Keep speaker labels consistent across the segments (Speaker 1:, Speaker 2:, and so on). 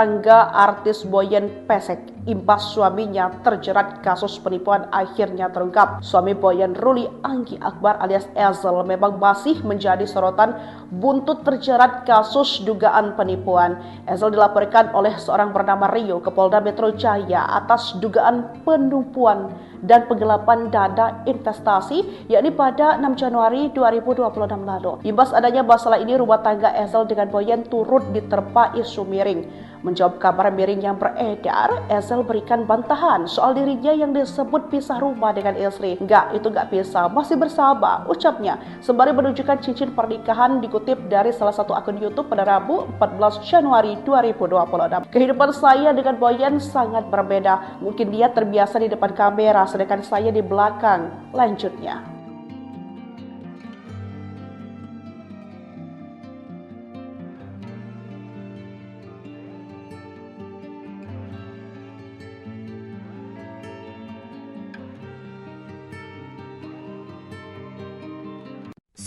Speaker 1: Tangga artis Boyen Pesek imbas suaminya terjerat kasus penipuan akhirnya terungkap. Suami Boyen, Ruli Anggi Akbar alias Ezel, memang masih menjadi sorotan buntut terjerat kasus dugaan penipuan. Ezel dilaporkan oleh seorang bernama Rio ke Polda Metro Jaya atas dugaan penipuan dan penggelapan dana investasi, yakni pada 6 Januari 2026 lalu. Imbas adanya masalah ini, rumah tangga Ezel dengan Boyen turut diterpa isu miring. Menjawab kabar miring yang beredar, Ezel berikan bantahan soal dirinya yang disebut pisah rumah dengan istri. Enggak, itu enggak pisah, masih bersama, ucapnya, sembari menunjukkan cincin pernikahan dikutip dari salah satu akun YouTube pada Rabu 14 Januari 2026. Kehidupan saya dengan Boyen sangat berbeda. Mungkin dia terbiasa di depan kamera, sedangkan saya di belakang. Lanjutnya.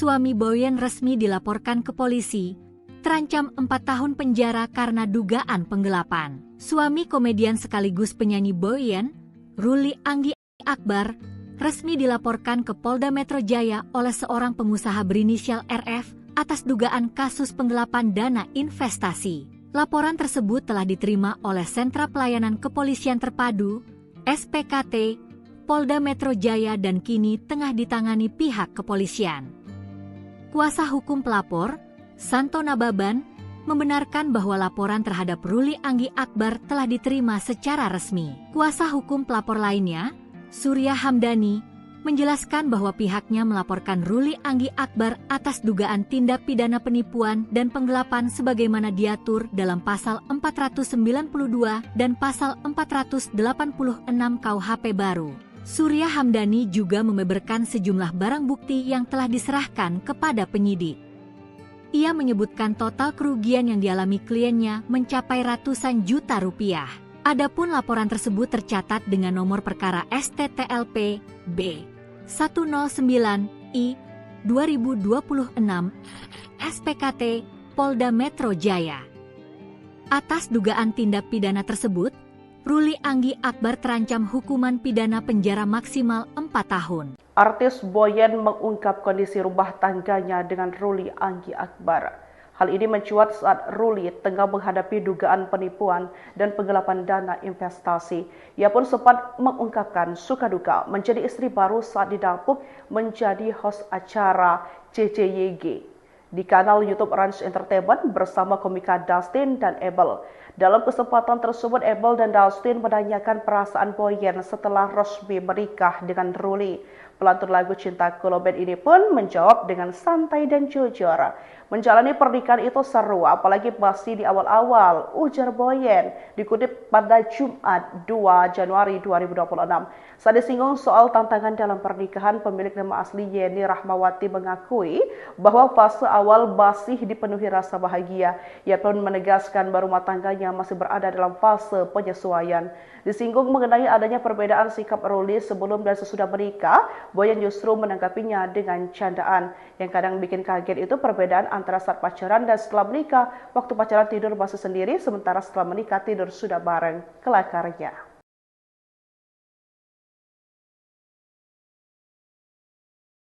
Speaker 2: Suami Boyen resmi dilaporkan ke polisi, terancam 4 tahun penjara karena dugaan penggelapan. Suami komedian sekaligus penyanyi Boyen, Ruli Anggi Akbar, resmi dilaporkan ke Polda Metro Jaya oleh seorang pengusaha berinisial RF atas dugaan kasus penggelapan dana investasi. Laporan tersebut telah diterima oleh Sentra Pelayanan Kepolisian Terpadu, SPKT, Polda Metro Jaya dan kini tengah ditangani pihak kepolisian. Kuasa hukum pelapor, Santo Nababan, membenarkan bahwa laporan terhadap Ruli Anggi Akbar telah diterima secara resmi. Kuasa hukum pelapor lainnya, Surya Hamdani, menjelaskan bahwa pihaknya melaporkan Ruli Anggi Akbar atas dugaan tindak pidana penipuan dan penggelapan sebagaimana diatur dalam Pasal 492 dan Pasal 486 KUHP baru. Surya Hamdani juga membeberkan sejumlah barang bukti yang telah diserahkan kepada penyidik. Ia menyebutkan total kerugian yang dialami kliennya mencapai ratusan juta rupiah. Adapun laporan tersebut tercatat dengan nomor perkara STTLP B 109I 2026 SPKT Polda Metro Jaya. Atas dugaan tindak pidana tersebut, Ruli Anggi Akbar terancam hukuman pidana penjara maksimal 4 tahun.
Speaker 1: Artis Boyen mengungkap kondisi rumah tangganya dengan Ruli Anggi Akbar. Hal ini mencuat saat Ruli tengah menghadapi dugaan penipuan dan penggelapan dana investasi. Ia pun sempat mengungkapkan suka duka menjadi istri baru saat didapuk menjadi host acara CCYG di kanal YouTube Ranch Entertainment bersama komika Dustin dan Abel. Dalam kesempatan tersebut, Abel dan Dustin menanyakan perasaan Boyen setelah resmi menikah dengan Ruli. Pelantun lagu Cintaku Lowbat ini pun menjawab dengan santai dan jujur. Menjalani pernikahan itu seru, apalagi masih di awal-awal, ujar Boyen, dikutip pada Jumat 2 Januari 2026. Saat disinggung soal tantangan dalam pernikahan, pemilik nama asli Yeni Rahmawati mengakui bahwa fase awal masih dipenuhi rasa bahagia. Ia pun menegaskan bahwa rumah tangganya masih berada dalam fase penyesuaian. Disinggung mengenai adanya perbedaan sikap Ruli sebelum dan sesudah menikah, Boyen justru menanggapinya dengan candaan. Yang kadang bikin kaget itu perbedaan antara saat pacaran dan setelah menikah. Waktu pacaran tidur masih sendiri, sementara setelah menikah tidur sudah bareng. Kelakarnya.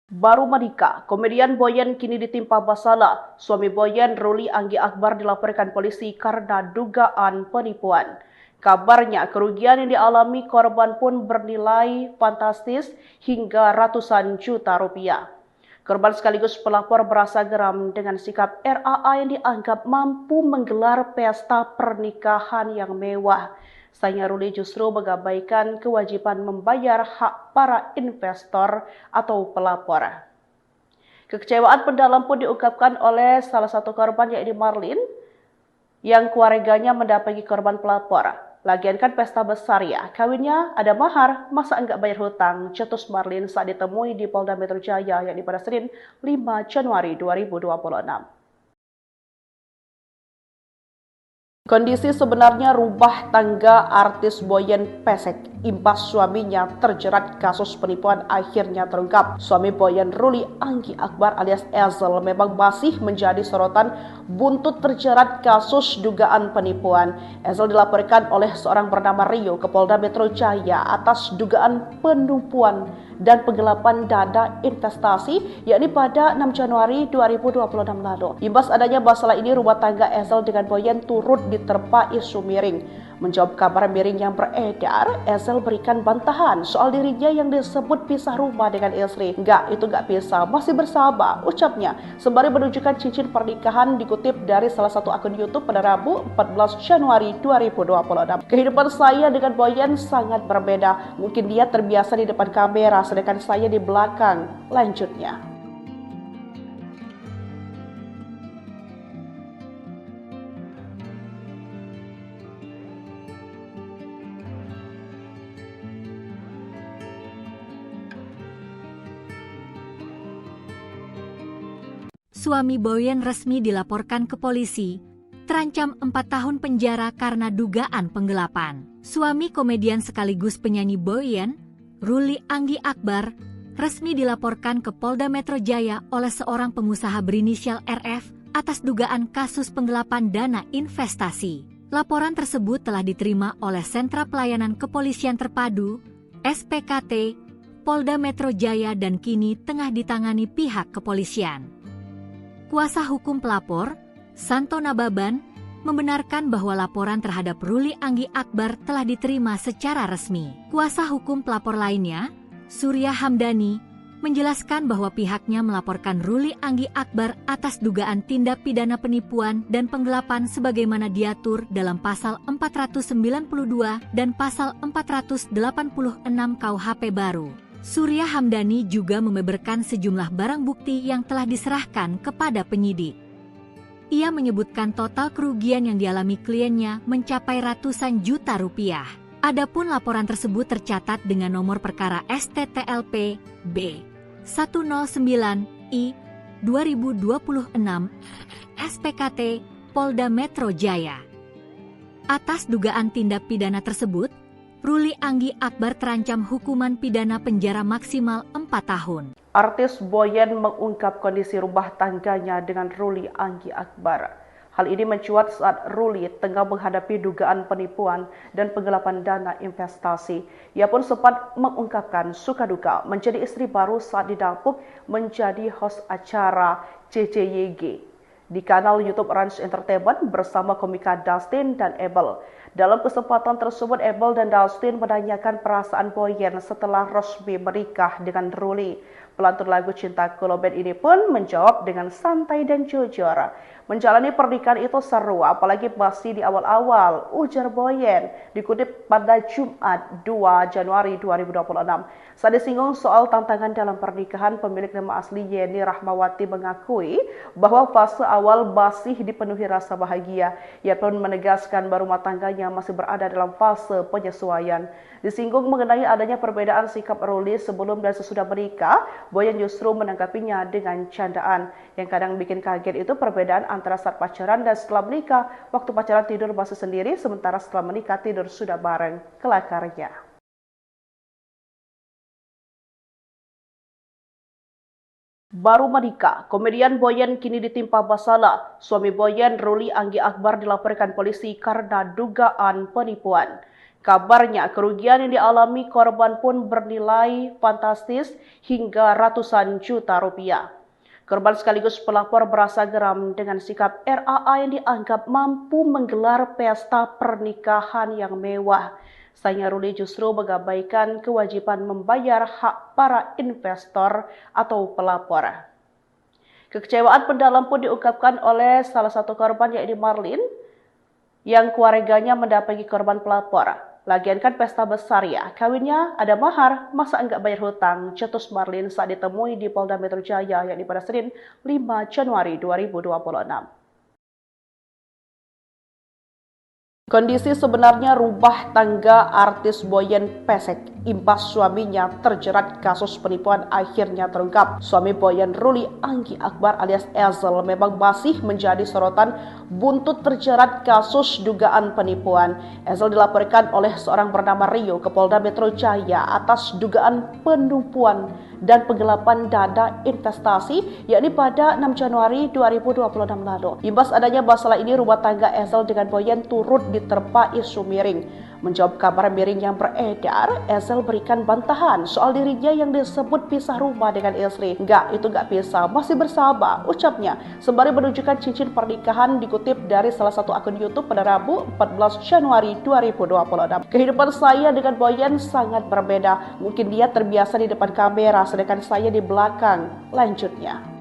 Speaker 1: Baru menikah, komedian Boyen kini ditimpa masalah. Suami Boyen, Ruli Anggi Akbar, dilaporkan polisi karena dugaan penipuan. Kabarnya kerugian yang dialami korban pun bernilai fantastis hingga ratusan juta rupiah. Korban sekaligus pelapor merasa geram dengan sikap RAA yang dianggap mampu menggelar pesta pernikahan yang mewah. Sayangnya Ruli justru mengabaikan kewajiban membayar hak para investor atau pelapor. Kekecewaan mendalam pun diungkapkan oleh salah satu korban, yaitu Marlin, yang keluarganya mendampingi korban pelapor. Lagian kan pesta besar ya, kawinnya ada mahar, masa enggak bayar hutang, cetus Marlin saat ditemui di Polda Metro Jaya yakni pada Senin 5 Januari 2026. Kondisi sebenarnya rumah tangga artis Boyen pesek. Imbas suaminya terjerat kasus penipuan akhirnya terungkap. Suami Boyen, Ruli Anggi Akbar alias Ezel, memang masih menjadi sorotan buntut terjerat kasus dugaan penipuan. Ezel dilaporkan oleh seorang bernama Rio ke Polda Metro Jaya atas dugaan penipuan dan penggelapan dana investasi, yakni pada 6 Januari 2026 lalu. Imbas adanya masalah ini, rumah tangga Ezel dengan Boyen turut diterpa isu miring. Menjawab kabar miring yang beredar, Ezel berikan bantahan soal dirinya yang disebut pisah rumah dengan istri. Itu nggak pisah, masih bersama, ucapnya, sembari menunjukkan cincin pernikahan dikutip dari salah satu akun YouTube pada Rabu 14 Januari 2026. Kehidupan saya dengan Boyen sangat berbeda. Mungkin dia terbiasa di depan kamera, sedangkan saya di belakang, lanjutnya.
Speaker 2: Suami Boyen resmi dilaporkan ke polisi, terancam 4 tahun penjara karena dugaan penggelapan. Suami komedian sekaligus penyanyi Boyen, Ruli Anggi Akbar, resmi dilaporkan ke Polda Metro Jaya oleh seorang pengusaha berinisial RF atas dugaan kasus penggelapan dana investasi. Laporan tersebut telah diterima oleh Sentra Pelayanan Kepolisian Terpadu, SPKT, Polda Metro Jaya dan kini tengah ditangani pihak kepolisian. Kuasa hukum pelapor, Santo Nababan, membenarkan bahwa laporan terhadap Ruli Anggi Akbar telah diterima secara resmi. Kuasa hukum pelapor lainnya, Surya Hamdani, menjelaskan bahwa pihaknya melaporkan Ruli Anggi Akbar atas dugaan tindak pidana penipuan dan penggelapan sebagaimana diatur dalam Pasal 492 dan Pasal 486 KUHP baru. Surya Hamdani juga membeberkan sejumlah barang bukti yang telah diserahkan kepada penyidik. Ia menyebutkan total kerugian yang dialami kliennya mencapai ratusan juta rupiah. Adapun laporan tersebut tercatat dengan nomor perkara STTLP B 109I 2026 SPKT Polda Metro Jaya. Atas dugaan tindak pidana tersebut, Ruli Anggi Akbar terancam hukuman pidana penjara maksimal 4 tahun.
Speaker 1: Artis Boyen mengungkap kondisi rumah tangganya dengan Ruli Anggi Akbar. Hal ini mencuat saat Ruli tengah menghadapi dugaan penipuan dan penggelapan dana investasi. Ia pun sempat mengungkapkan suka duka menjadi istri baru saat didapuk menjadi host acara CCYG di kanal YouTube Ranch Entertainment bersama komika Dustin dan Abel. Dalam kesempatan tersebut, Abel dan Dustin menanyakan perasaan Boyen setelah resmi menikah dengan Ruli. Pelantun lagu Cinta Kuloben ini pun menjawab dengan santai dan jujur. Menjalani pernikahan itu seru, apalagi masih di awal-awal, ujar Boyen, dikutip pada Jumat 2 Januari 2026. Saat disinggung soal tantangan dalam pernikahan, pemilik nama asli Yeni Rahmawati mengakui bahwa fase awal masih dipenuhi rasa bahagia. Ia pun menegaskan bahwa rumah tangganya masih berada dalam fase penyesuaian. Disinggung mengenai adanya perbedaan sikap Ruli sebelum dan sesudah menikah, Boyen justru menanggapinya dengan candaan. Yang kadang bikin kaget itu perbedaan antara saat pacaran dan setelah menikah. Waktu pacaran tidur masih sendiri, sementara setelah menikah tidur sudah bareng. Kelakarnya. Baru menikah, komedian Boyen kini ditimpa masalah. Suami Boyen, Ruli Anggi Akbar, dilaporkan polisi karena dugaan penipuan. Kabarnya kerugian yang dialami korban pun bernilai fantastis hingga ratusan juta rupiah. Korban sekaligus pelapor merasa geram dengan sikap RAA yang dianggap mampu menggelar pesta pernikahan yang mewah. Sayangnya Ruli justru mengabaikan kewajiban membayar hak para investor atau pelapor. Kekecewaan mendalam pun diungkapkan oleh salah satu korban, yaitu Marlin, yang keluarganya mendampingi korban pelapor. Lagian kan pesta besar ya, kawinnya ada mahar, masa enggak bayar hutang, cetus Marlin saat ditemui di Polda Metro Jaya yakni pada Senin 5 Januari 2026. Kondisi sebenarnya rumah tangga artis Boyen pesek imbas suaminya terjerat kasus penipuan akhirnya terungkap. Suami Boyen, Ruli Anggi Akbar alias Ezel, memang masih menjadi sorotan buntut terjerat kasus dugaan penipuan. Ezel dilaporkan oleh seorang bernama Rio ke Polda Metro Jaya atas dugaan penipuan dan penggelapan dana investasi, yakni pada 6 Januari 2026 lalu. Imbas adanya masalah ini, rumah tangga Ezel dengan Boyen turut diterpa isu miring. Menjawab kabar miring yang beredar, Ezel berikan bantahan soal dirinya yang disebut pisah rumah dengan istri. Enggak, itu enggak pisah, masih bersama, ucapnya, sembari menunjukkan cincin pernikahan dikutip dari salah satu akun YouTube pada Rabu 14 Januari 2026. Kehidupan saya dengan Boyen sangat berbeda. Mungkin dia terbiasa di depan kamera, sedangkan saya di belakang. Lanjutnya.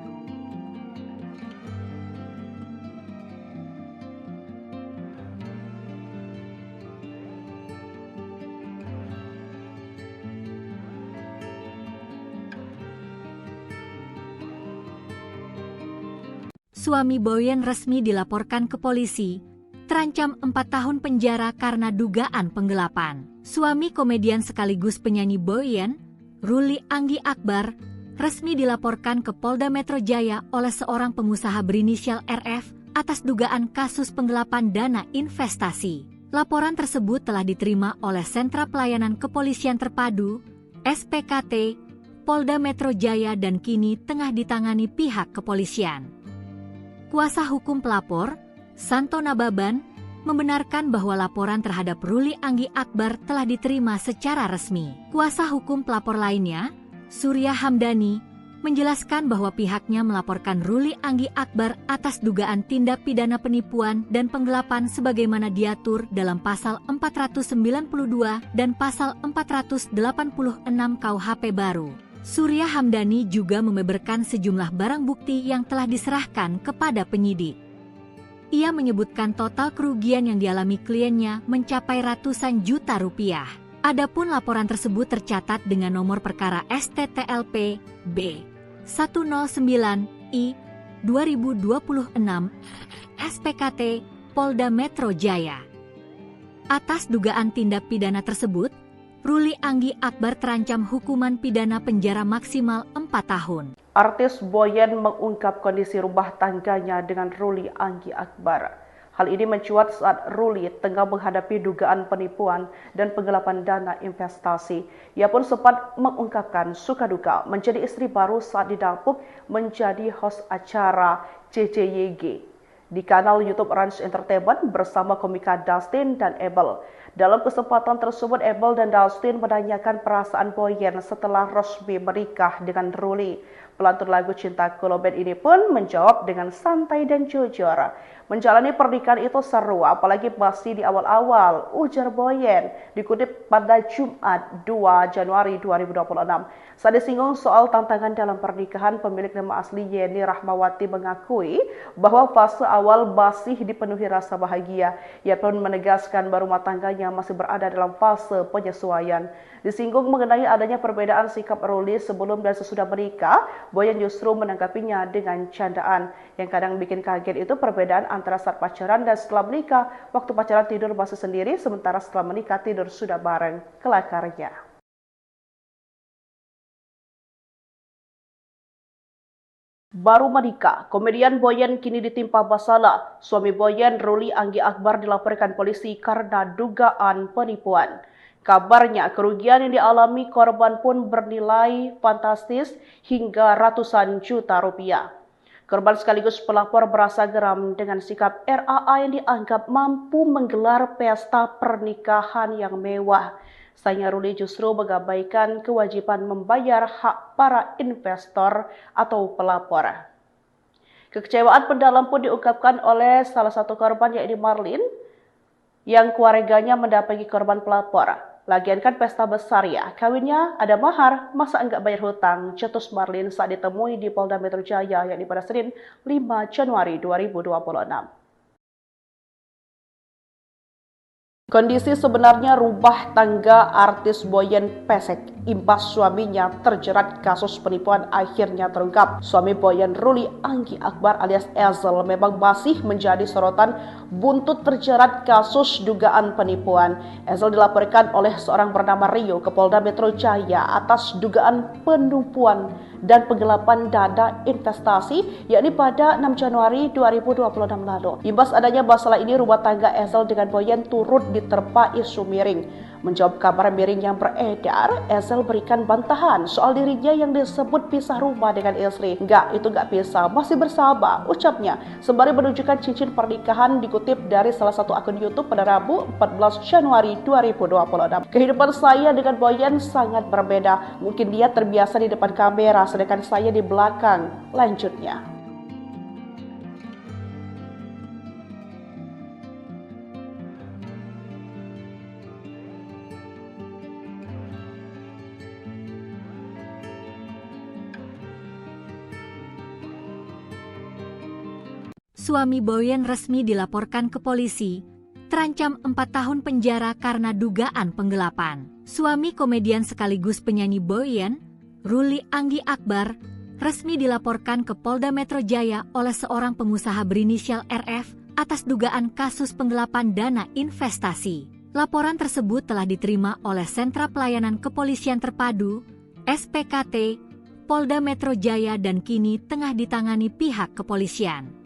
Speaker 2: Suami Boyen resmi dilaporkan ke polisi, terancam 4 tahun penjara karena dugaan penggelapan. Suami komedian sekaligus penyanyi Boyen, Ruli Anggi Akbar, resmi dilaporkan ke Polda Metro Jaya oleh seorang pengusaha berinisial RF atas dugaan kasus penggelapan dana investasi. Laporan tersebut telah diterima oleh Sentra Pelayanan Kepolisian Terpadu, SPKT, Polda Metro Jaya dan kini tengah ditangani pihak kepolisian. Kuasa hukum pelapor, Santo Nababan, membenarkan bahwa laporan terhadap Ruli Anggi Akbar telah diterima secara resmi. Kuasa hukum pelapor lainnya, Surya Hamdani, menjelaskan bahwa pihaknya melaporkan Ruli Anggi Akbar atas dugaan tindak pidana penipuan dan penggelapan sebagaimana diatur dalam pasal 492 dan pasal 486 KUHP baru. Surya Hamdani juga membeberkan sejumlah barang bukti yang telah diserahkan kepada penyidik. Ia menyebutkan total kerugian yang dialami kliennya mencapai ratusan juta rupiah. Adapun laporan tersebut tercatat dengan nomor perkara STTLP B 109I 2026 SPKT Polda Metro Jaya. Atas dugaan tindak pidana tersebut, Ruli Anggi Akbar terancam hukuman pidana penjara maksimal 4 tahun.
Speaker 1: Artis Boyen mengungkap kondisi rumah tangganya dengan Ruli Anggi Akbar. Hal ini mencuat saat Ruli tengah menghadapi dugaan penipuan dan penggelapan dana investasi. Ia pun sempat mengungkapkan suka duka menjadi istri baru saat didapuk menjadi host acara CCYG di kanal YouTube Ranch Entertainment bersama komika Dustin dan Abel. Dalam kesempatan tersebut, Abel dan Dustin menanyakan perasaan Boyen setelah resmi menikah dengan Ruli. Pelantun lagu Cintaku Lobet ini pun menjawab dengan santai dan jujur. Menjalani pernikahan itu seru, apalagi masih di awal-awal, ujar Boyen, dikutip pada Jumat 2 Januari 2026. Saat disinggung soal tantangan dalam pernikahan, pemilik nama asli Yeni Rahmawati mengakui bahwa fase awal masih dipenuhi rasa bahagia. Ia pun menegaskan bahwa rumah tangganya masih berada dalam fase penyesuaian. Disinggung mengenai adanya perbedaan sikap Ruli sebelum dan sesudah menikah, Boyen justru menanggapinya dengan candaan. Yang kadang bikin kaget itu perbedaan antara saat pacaran dan setelah menikah. Waktu pacaran tidur masih sendiri, sementara setelah menikah tidur sudah bareng, kelakarnya. Baru menikah, komedian Boyen kini ditimpa masalah. Suami Boyen, Ruli Anggi Akbar, dilaporkan polisi karena dugaan penipuan. Kabarnya kerugian yang dialami korban pun bernilai fantastis hingga ratusan juta rupiah. Korban sekaligus pelapor merasa geram dengan sikap RAA yang dianggap mampu menggelar pesta pernikahan yang mewah. Sayangnya Ruli justru mengabaikan kewajiban membayar hak para investor atau pelapor. Kekecewaan mendalam pun diungkapkan oleh salah satu korban, yaitu Marlin, yang keluarganya mendampingi korban pelapor. Lagian kan pesta besar ya, kawinnya ada mahar, masa enggak bayar hutang, cetus Marlin saat ditemui di Polda Metro Jaya, yakni pada Senin 5 Januari 2026. Kondisi sebenarnya rumah tangga artis Boyen pesek imbas suaminya terjerat kasus penipuan akhirnya terungkap. Suami Boyen, Ruli Anggi Akbar alias Ezel, memang masih menjadi sorotan buntut terjerat kasus dugaan penipuan. Ezel dilaporkan oleh seorang bernama Rio ke Polda Metro Jaya atas dugaan penipuan dan penggelapan dana investasi, yakni pada 6 Januari 2026 lalu. Imbas adanya masalah ini, rumah tangga Ezel dengan Boyen turut diterpa isu miring. Menjawab kabar miring yang beredar, Ezel berikan bantahan soal dirinya yang disebut pisah rumah dengan istri. Itu nggak pisah, masih bersama, ucapnya sembari menunjukkan cincin pernikahan dikutip dari salah satu akun YouTube pada Rabu 14 Januari 2026. Kehidupan saya dengan Boyen sangat berbeda. Mungkin dia terbiasa di depan kamera, sedangkan saya di belakang. Lanjutnya.
Speaker 2: Suami Boyen resmi dilaporkan ke polisi, terancam 4 tahun penjara karena dugaan penggelapan. Suami komedian sekaligus penyanyi Boyen, Ruli Anggi Akbar, resmi dilaporkan ke Polda Metro Jaya oleh seorang pengusaha berinisial RF atas dugaan kasus penggelapan dana investasi. Laporan tersebut telah diterima oleh Sentra Pelayanan Kepolisian Terpadu, SPKT, Polda Metro Jaya dan kini tengah ditangani pihak kepolisian.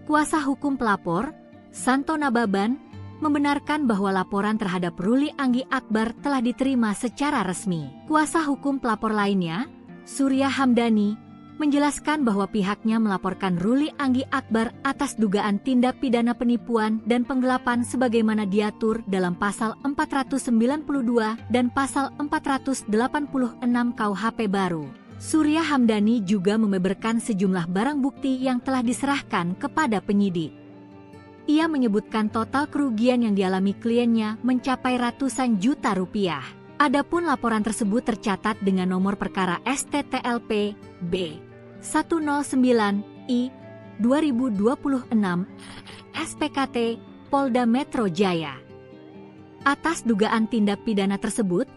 Speaker 2: Kuasa hukum pelapor, Santo Nababan, membenarkan bahwa laporan terhadap Ruli Anggi Akbar telah diterima secara resmi. Kuasa hukum pelapor lainnya, Surya Hamdani, menjelaskan bahwa pihaknya melaporkan Ruli Anggi Akbar atas dugaan tindak pidana penipuan dan penggelapan sebagaimana diatur dalam pasal 492 dan pasal 486 KUHP baru. Surya Hamdani juga membeberkan sejumlah barang bukti yang telah diserahkan kepada penyidik. Ia menyebutkan total kerugian yang dialami kliennya mencapai ratusan juta rupiah. Adapun laporan tersebut tercatat dengan nomor perkara STTLP B 109I 2026 SPKT Polda Metro Jaya. Atas dugaan tindak pidana tersebut,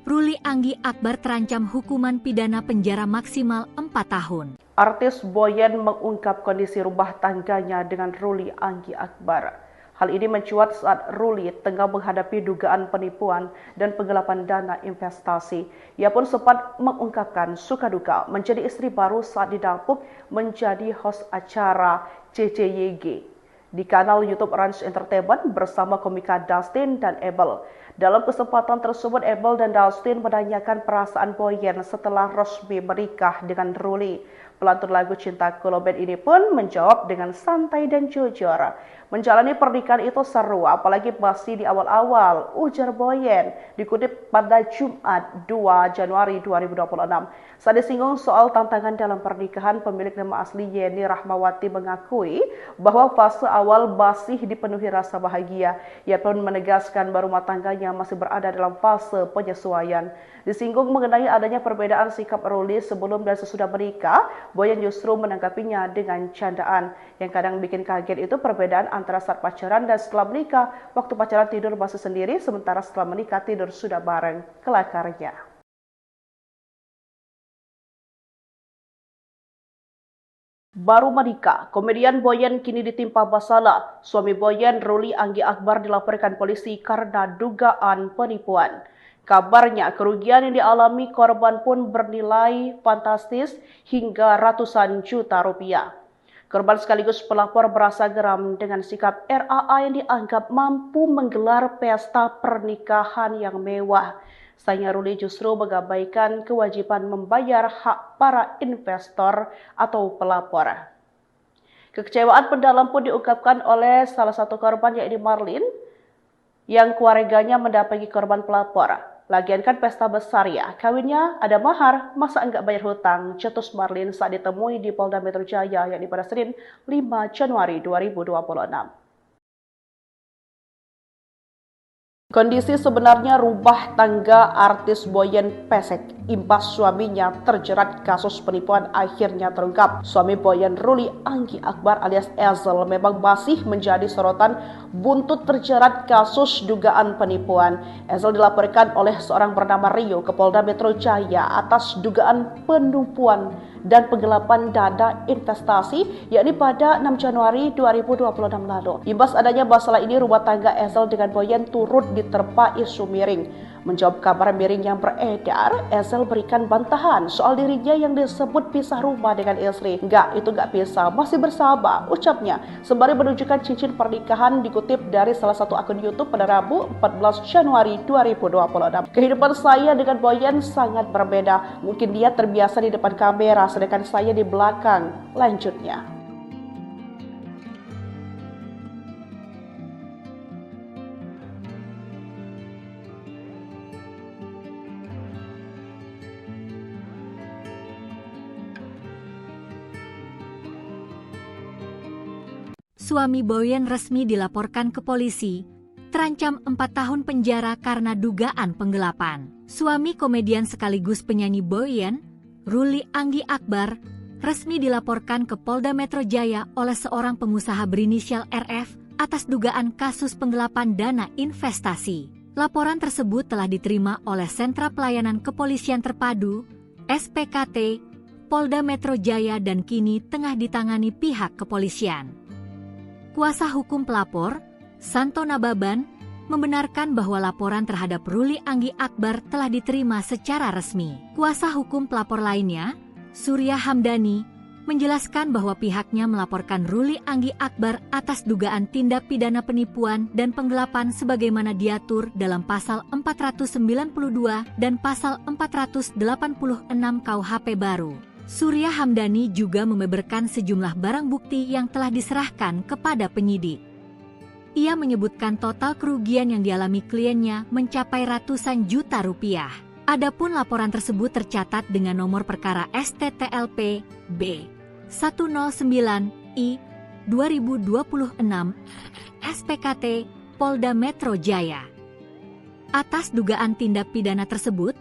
Speaker 2: Ruli Anggi Akbar terancam hukuman pidana penjara maksimal 4 tahun.
Speaker 1: Artis Boyen mengungkap kondisi rumah tangganya dengan Ruli Anggi Akbar. Hal ini mencuat saat Ruli tengah menghadapi dugaan penipuan dan penggelapan dana investasi. Ia pun sempat mengungkapkan suka duka menjadi istri baru saat didapuk menjadi host acara CCYG di kanal YouTube Ranch Entertainment bersama komika Dustin dan Abel. Dalam kesempatan tersebut, Abel dan Dustin menanyakan perasaan Boyen setelah resmi menikah dengan Ruli. Pelantun lagu Cintaku Lowbat ini pun menjawab dengan santai dan jujur. Menjalani pernikahan itu seru, apalagi masih di awal-awal, ujar Boyen, dikutip pada Jumat 2 Januari 2026. Saat disinggung soal tantangan dalam pernikahan, pemilik nama asli Yeni Rahmawati mengakui bahwa fase awal masih dipenuhi rasa bahagia. Ia pun menegaskan bahwa rumah tangganya masih berada dalam fase penyesuaian. Disinggung mengenai adanya perbedaan sikap Ruli sebelum dan sesudah menikah, Boyen justru menanggapinya dengan candaan. Yang kadang bikin kaget itu perbedaan antara saat pacaran dan setelah menikah. Waktu pacaran tidur masih sendiri, sementara setelah menikah tidur sudah bareng, kelakarnya. Baru menikah, komedian Boyen kini ditimpa masalah. Suami Boyen, Ruli Anggi Akbar, dilaporkan polisi karena dugaan penipuan. Kabarnya kerugian yang dialami korban pun bernilai fantastis hingga ratusan juta rupiah. Korban sekaligus pelapor merasa geram dengan sikap RAA yang dianggap mampu menggelar pesta pernikahan yang mewah. Sayangnya Ruli justru mengabaikan kewajiban membayar hak para investor atau pelapor. Kekecewaan mendalam pun diungkapkan oleh salah satu korban, yakni Marlin, yang keluarganya mendampingi korban pelapor. Lagian kan pesta besar ya, kawinnya ada mahar, masa enggak bayar hutang, cetus Marlin saat ditemui di Polda Metro Jaya, yakni pada Senin 5 Januari 2026. Kondisi sebenarnya rumah tangga artis Boyen pesek imbas suaminya terjerat kasus penipuan akhirnya terungkap. Suami Boyen, Ruli Anggi Akbar alias Ezel, memang masih menjadi sorotan buntut terjerat kasus dugaan penipuan. Ezel dilaporkan oleh seorang bernama Rio ke Polda Metro Jaya atas dugaan penipuan dan penggelapan dana investasi, yakni pada 6 Januari 2026 lalu. Imbas adanya masalah ini, rumah tangga Ezel dengan Boyen turut diterpa isu miring. Menjawab kabar miring yang beredar, Ezel berikan bantahan soal dirinya yang disebut pisah rumah dengan istri. Itu nggak pisah, masih bersama, ucapnya, sembari menunjukkan cincin pernikahan dikutip dari salah satu akun YouTube pada Rabu 14 Januari 2026. Kehidupan saya dengan Boyen sangat berbeda. Mungkin dia terbiasa di depan kamera, sedangkan saya di belakang, lanjutnya.
Speaker 2: Suami Boyen resmi dilaporkan ke polisi, terancam 4 tahun penjara karena dugaan penggelapan. Suami komedian sekaligus penyanyi Boyen, Ruli Anggi Akbar, resmi dilaporkan ke Polda Metro Jaya oleh seorang pengusaha berinisial RF atas dugaan kasus penggelapan dana investasi. Laporan tersebut telah diterima oleh Sentra Pelayanan Kepolisian Terpadu, SPKT, Polda Metro Jaya dan kini tengah ditangani pihak kepolisian. Kuasa hukum pelapor, Santo Nababan, membenarkan bahwa laporan terhadap Ruli Anggi Akbar telah diterima secara resmi. Kuasa hukum pelapor lainnya, Surya Hamdani, menjelaskan bahwa pihaknya melaporkan Ruli Anggi Akbar atas dugaan tindak pidana penipuan dan penggelapan sebagaimana diatur dalam pasal 492 dan pasal 486 KUHP baru. Surya Hamdani juga membeberkan sejumlah barang bukti yang telah diserahkan kepada penyidik. Ia menyebutkan total kerugian yang dialami kliennya mencapai ratusan juta rupiah. Adapun laporan tersebut tercatat dengan nomor perkara STTLP B 109I 2026 SPKT Polda Metro Jaya. Atas dugaan tindak pidana tersebut,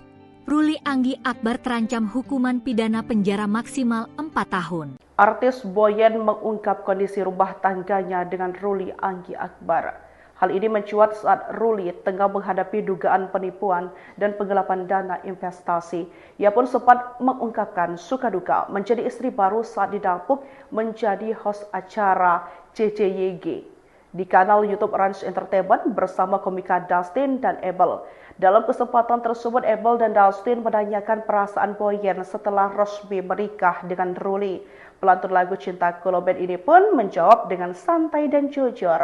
Speaker 2: Ruli Anggi Akbar terancam hukuman pidana penjara maksimal 4 tahun.
Speaker 1: Artis Boyen mengungkap kondisi rumah tangganya dengan Ruli Anggi Akbar. Hal ini mencuat saat Ruli tengah menghadapi dugaan penipuan dan penggelapan dana investasi. Ia pun sempat mengungkapkan suka duka menjadi istri baru saat didapuk menjadi host acara CCYG di kanal YouTube Ranch Entertainment bersama komika Dustin dan Abel. Dalam kesempatan tersebut, Abel dan Dustin menanyakan perasaan Boyen setelah resmi menikah dengan Ruli. Pelantun lagu Cintaku Lowbat ini pun menjawab dengan santai dan jujur.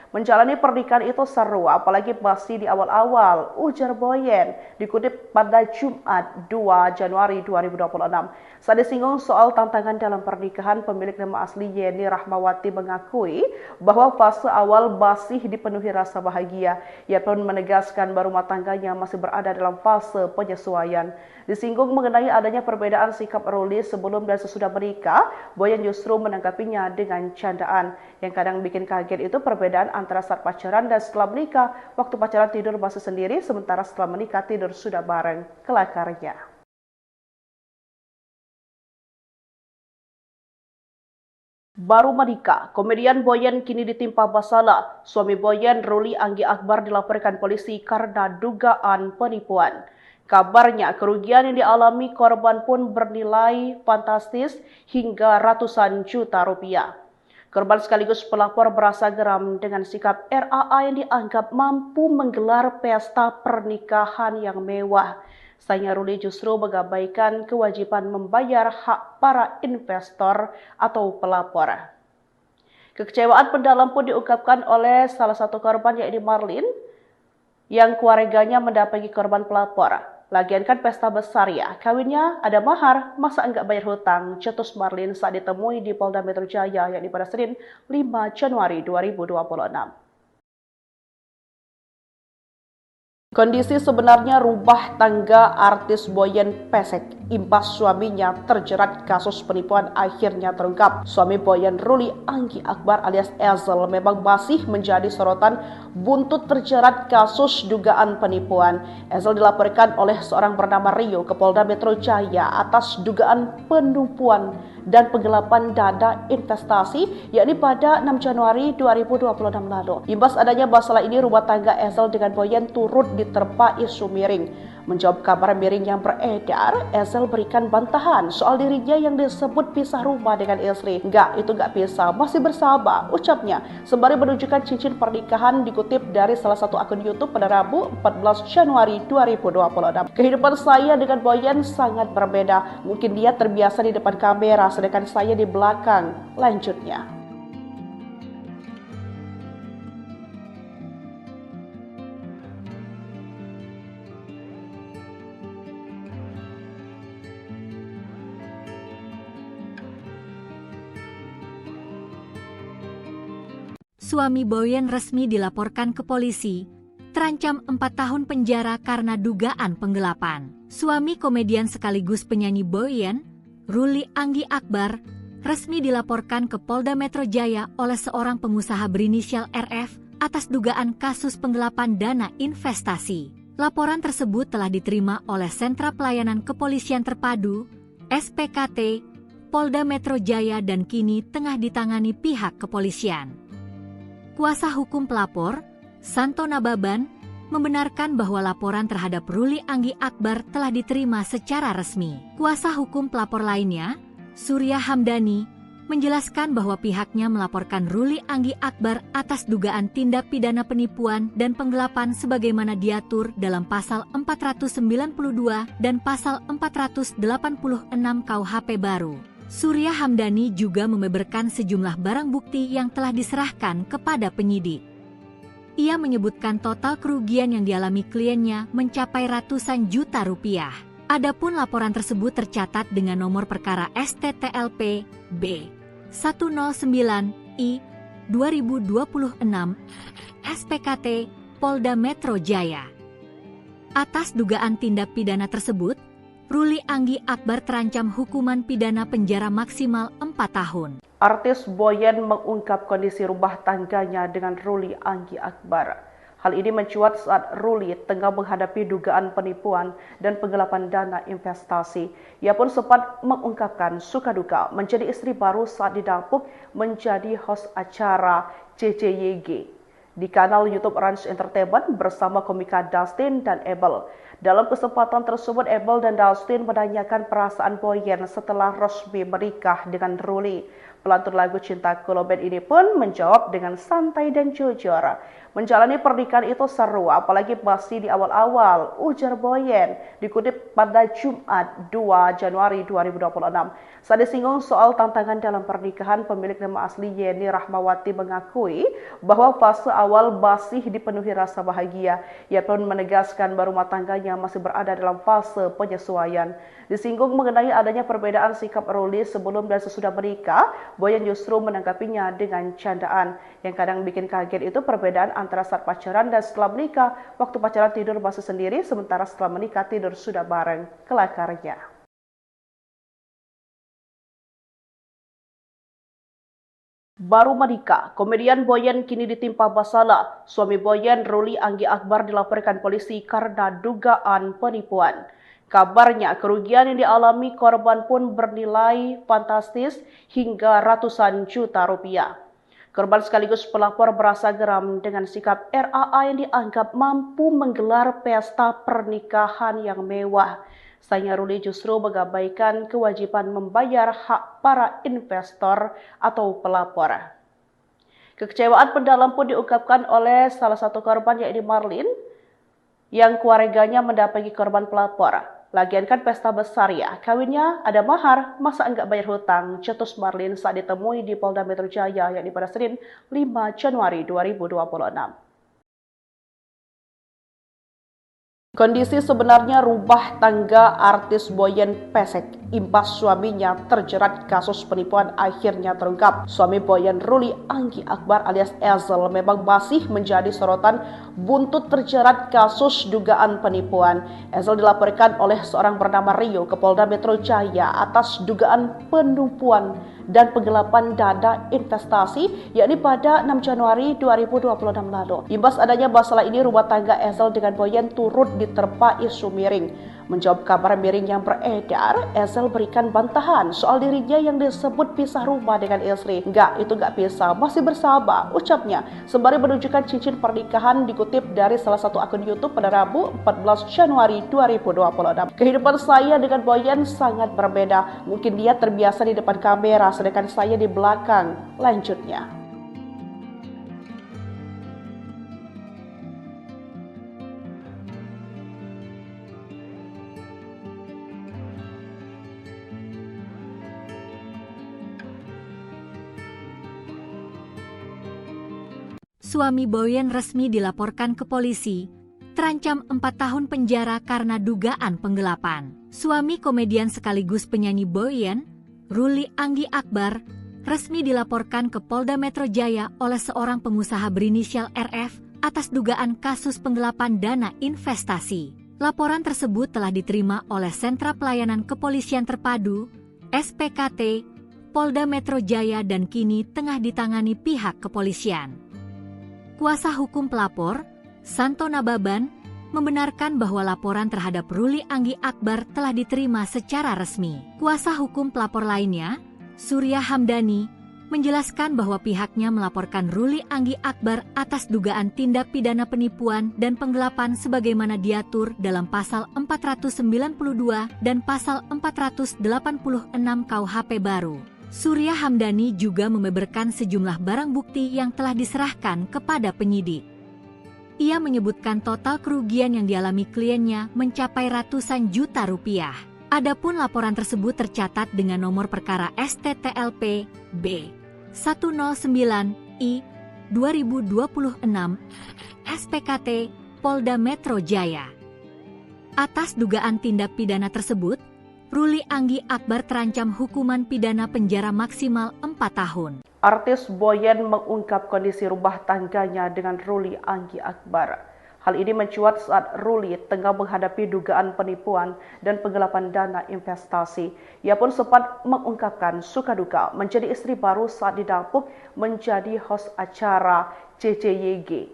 Speaker 1: Menjalani pernikahan itu seru, apalagi masih di awal-awal, ujar Boyen, dikutip pada Jumat 2 Januari 2026. Saat disinggung soal tantangan dalam pernikahan, pemilik nama asli Yeni Rahmawati mengakui bahwa fase awal masih dipenuhi rasa bahagia. Ia pun menegaskan bahwa rumah tangganya masih berada dalam fase penyesuaian. Disinggung mengenai adanya perbedaan sikap Ruli sebelum dan sesudah menikah, Boyen justru menanggapinya dengan candaan. Yang kadang bikin kaget itu perbedaan antara saat pacaran dan setelah menikah. Waktu pacaran tidur masih sendiri, sementara setelah menikah tidur sudah bareng, kelakarnya. Baru menikah, komedian Boyen kini ditimpa masalah. Suami Boyen, Ruli Anggi Akbar, dilaporkan polisi karena dugaan penipuan. Kabarnya kerugian yang dialami korban pun bernilai fantastis hingga ratusan juta rupiah. Korban sekaligus pelapor merasa geram dengan sikap RAA yang dianggap mampu menggelar pesta pernikahan yang mewah. Sayangnya Ruli justru mengabaikan kewajiban membayar hak para investor atau pelapor. Kekecewaan mendalam pun diungkapkan oleh salah satu korban, yaitu Marlin, yang keluarganya mendampingi korban pelapor. Lagian kan pesta besar ya, kawinnya ada mahar, masa enggak bayar hutang, cetus Marlin saat ditemui di Polda Metro Jaya, yakni pada Senin 5 Januari 2026. Kondisi sebenarnya rumah tangga artis Boyen pesek imbas suaminya terjerat kasus penipuan akhirnya terungkap. Suami Boyen, Ruli Anggi Akbar alias Ezel, memang masih menjadi sorotan buntut terjerat kasus dugaan penipuan. Ezel dilaporkan oleh seorang bernama Rio ke Polda Metro Jaya atas dugaan penipuan dan penggelapan dana investasi, yakni pada 6 Januari 2026 lalu. Imbas adanya masalah ini, rumah tangga Ezel dengan Boyen turut diterpa isu miring. Menjawab kabar miring yang beredar, Ezel berikan bantahan soal dirinya yang disebut pisah rumah dengan istri. Enggak, itu enggak pisah, masih bersama, ucapnya, sembari menunjukkan cincin pernikahan dikutip dari salah satu akun YouTube pada Rabu 14 Januari 2026. Kehidupan saya dengan Boyen sangat berbeda. Mungkin dia terbiasa di depan kamera, sedangkan saya di belakang, lanjutnya.
Speaker 2: Suami Boyen resmi dilaporkan ke polisi, terancam 4 tahun penjara karena dugaan penggelapan. Suami komedian sekaligus penyanyi Boyen, Ruli Anggi Akbar, resmi dilaporkan ke Polda Metro Jaya oleh seorang pengusaha berinisial RF atas dugaan kasus penggelapan dana investasi. Laporan tersebut telah diterima oleh Sentra Pelayanan Kepolisian Terpadu, SPKT, Polda Metro Jaya dan kini tengah ditangani pihak kepolisian. Kuasa hukum pelapor, Santo Nababan, membenarkan bahwa laporan terhadap Ruli Anggi Akbar telah diterima secara resmi. Kuasa hukum pelapor lainnya, Surya Hamdani, menjelaskan bahwa pihaknya melaporkan Ruli Anggi Akbar atas dugaan tindak pidana penipuan dan penggelapan sebagaimana diatur dalam pasal 492 dan pasal 486 KUHP baru. Surya Hamdani juga membeberkan sejumlah barang bukti yang telah diserahkan kepada penyidik. Ia menyebutkan total kerugian yang dialami kliennya mencapai ratusan juta rupiah. Adapun laporan tersebut tercatat dengan nomor perkara STTLP B 109I 2026 SPKT Polda Metro Jaya. Atas dugaan tindak pidana tersebut, Ruli Anggi Akbar terancam hukuman pidana penjara maksimal 4 tahun.
Speaker 1: Artis Boyen mengungkap kondisi rumah tangganya dengan Ruli Anggi Akbar. Hal ini mencuat saat Ruli tengah menghadapi dugaan penipuan dan penggelapan dana investasi. Ia pun sempat mengungkapkan suka duka menjadi istri baru saat didapuk menjadi host acara CCYG di kanal YouTube Ranch Entertainment bersama komika Dustin dan Abel. Dalam kesempatan tersebut, Abel dan Dustin menanyakan perasaan Boyen setelah resmi menikah dengan Ruli. Pelantun lagu Cintaku Lowbat ini pun menjawab dengan santai dan jujur. Menjalani pernikahan itu seru, apalagi masih di awal-awal, ujar Boyen, dikutip pada Jumat 2 Januari 2026. Saat disinggung soal tantangan dalam pernikahan, pemilik nama asli Yeni Rahmawati mengakui bahwa fase awal masih dipenuhi rasa bahagia. Ia pun menegaskan bahwa rumah tangganya masih berada dalam fase penyesuaian. Disinggung mengenai adanya perbedaan sikap Ruli sebelum dan sesudah menikah, Boyen justru menanggapinya dengan candaan. Yang kadang bikin kaget itu perbedaan antara saat pacaran dan setelah menikah. Waktu pacaran tidur masih sendiri, sementara setelah menikah tidur sudah bareng, kelakarnya. Baru menikah, komedian Boyen kini ditimpa masalah. Suami Boyen, Ruli Anggi Akbar, dilaporkan polisi karena dugaan penipuan. Kabarnya kerugian yang dialami korban pun bernilai fantastis hingga ratusan juta rupiah. Korban sekaligus pelapor merasa geram dengan sikap RAA yang dianggap mampu menggelar pesta pernikahan yang mewah. Sayangnya Ruli justru mengabaikan kewajiban membayar hak para investor atau pelapor. Kekecewaan mendalam pun diungkapkan oleh salah satu korban, yaitu Marlin, yang keluarganya mendampingi korban pelapor. Lagian kan pesta besar ya, kawinnya ada mahar, masa enggak bayar hutang, cetus Marlin saat ditemui di Polda Metro Jaya yakni pada Senin 5 Januari 2026. Kondisi sebenarnya rumah tangga artis Boyen pesek imbas suaminya terjerat kasus penipuan akhirnya terungkap. Suami Boyen, Ruli Anggi Akbar alias Ezel, memang masih menjadi sorotan buntut terjerat kasus dugaan penipuan. Ezel dilaporkan oleh seorang bernama Rio ke Polda Metro Jaya atas dugaan penipuan dan penggelapan dana investasi, yakni pada 6 Januari 2026 lalu. Imbas adanya masalah ini, rumah tangga Ezel dengan Boyen turut diterpa isu miring. Menjawab kabar miring yang beredar, Ezel berikan bantahan soal dirinya yang disebut pisah rumah dengan istri. Enggak, itu enggak pisah, masih bersama, ucapnya. Sembari menunjukkan cincin pernikahan dikutip dari salah satu akun YouTube pada Rabu 14 Januari 2026. Kehidupan saya dengan Boyen sangat berbeda. Mungkin dia terbiasa di depan kamera, sedangkan saya di belakang. Lanjutnya.
Speaker 2: Suami Boyen resmi dilaporkan ke polisi, terancam 4 tahun penjara karena dugaan penggelapan. Suami komedian sekaligus penyanyi Boyen, Ruli Anggi Akbar, resmi dilaporkan ke Polda Metro Jaya oleh seorang pengusaha berinisial RF atas dugaan kasus penggelapan dana investasi. Laporan tersebut telah diterima oleh Sentra Pelayanan Kepolisian Terpadu, SPKT, Polda Metro Jaya dan kini tengah ditangani pihak kepolisian. Kuasa hukum pelapor, Santo Nababan, membenarkan bahwa laporan terhadap Ruli Anggi Akbar telah diterima secara resmi. Kuasa hukum pelapor lainnya, Surya Hamdani, menjelaskan bahwa pihaknya melaporkan Ruli Anggi Akbar atas dugaan tindak pidana penipuan dan penggelapan sebagaimana diatur dalam Pasal 492 dan Pasal 486 KUHP baru. Surya Hamdani juga membeberkan sejumlah barang bukti yang telah diserahkan kepada penyidik. Ia menyebutkan total kerugian yang dialami kliennya mencapai ratusan juta rupiah. Adapun laporan tersebut tercatat dengan nomor perkara STTLP B 109I 2026 SPKT Polda Metro Jaya. Atas dugaan tindak pidana tersebut, Ruli Anggi Akbar terancam hukuman pidana penjara maksimal 4 tahun.
Speaker 1: Artis Boyen mengungkap kondisi rumah tangganya dengan Ruli Anggi Akbar. Hal ini mencuat saat Ruli tengah menghadapi dugaan penipuan dan penggelapan dana investasi. Ia pun sempat mengungkapkan suka duka menjadi istri baru saat didapuk menjadi host acara CCYG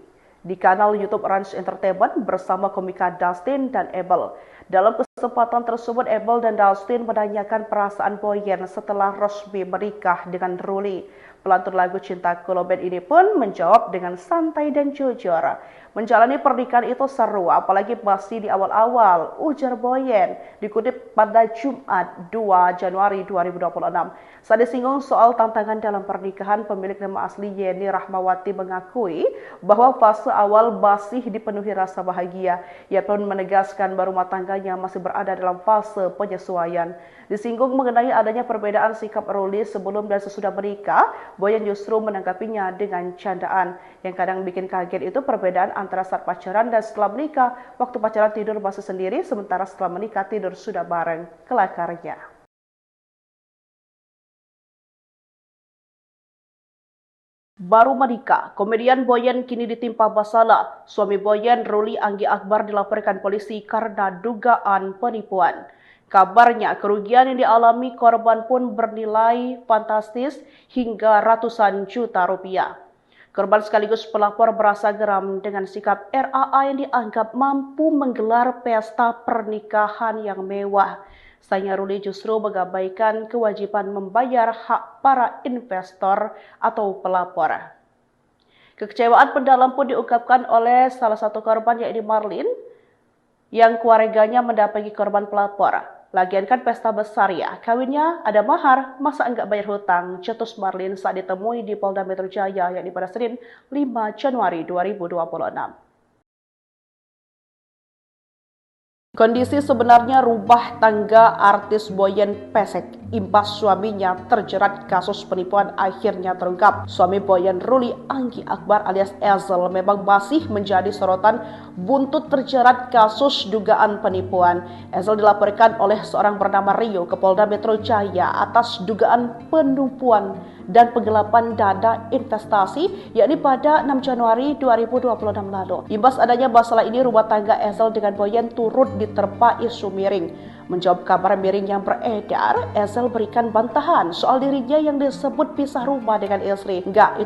Speaker 1: di kanal YouTube Ranch Entertainment bersama komika Dustin dan Abel. Dalam kesempatan tersebut, Abel dan Dustin menanyakan perasaan Boyen setelah resmi menikah dengan Ruli. Pelantun lagu Cintaku Lowbat ini pun menjawab dengan santai dan jujur. Menjalani pernikahan itu seru, apalagi masih di awal-awal, ujar Boyen, dikutip pada Jumat 2 Januari 2026. Saat disinggung soal tantangan dalam pernikahan, pemilik nama asli Yeni Rahmawati mengakui bahwa fase awal masih dipenuhi rasa bahagia. Ia pun menegaskan bahwa rumah tangganya masih berada dalam fase penyesuaian. Disinggung mengenai adanya perbedaan sikap Ruli sebelum dan sesudah menikah, Boyen justru menanggapinya dengan candaan. Yang kadang bikin kaget itu perbedaan antara saat pacaran dan setelah menikah. Waktu pacaran tidur masih sendiri, sementara setelah menikah tidur sudah bareng, kelakarnya. Baru menikah, komedian Boyen kini ditimpa masalah. Suami Boyen, Ruli Anggi Akbar, dilaporkan polisi karena dugaan penipuan. Kabarnya kerugian yang dialami korban pun bernilai fantastis hingga ratusan juta rupiah. Korban sekaligus pelapor merasa geram dengan sikap RAA yang dianggap mampu menggelar pesta pernikahan yang mewah. Sayangnya Ruli justru mengabaikan kewajiban membayar hak para investor atau pelapor. Kekecewaan mendalam pun diungkapkan oleh salah satu korban, yaitu Marlin, yang keluarganya mendampingi korban pelapor. Lagian kan pesta besar ya, kawinnya ada mahar, masa enggak bayar hutang, cetus Marlin saat ditemui di Polda Metro Jaya yakni pada Senin 5 Januari 2026. Kondisi sebenarnya rumah tangga artis Boyen pesek imbas suaminya terjerat kasus penipuan akhirnya terungkap. Suami Boyen, Ruli Anggi Akbar alias Ezel, memang masih menjadi sorotan buntut terjerat kasus dugaan penipuan. Ezel dilaporkan oleh seorang bernama Rio ke Polda Metro Jaya atas dugaan penipuan dan penggelapan dana investasi, yakni pada 6 Januari 2026 lalu. Imbas adanya masalah ini, rumah tangga Ezel dengan Boyen turut diterpa isu miring. Menjawab kabar miring yang beredar, Ezel berikan bantahan soal dirinya yang disebut pisah rumah dengan istri. Itu enggak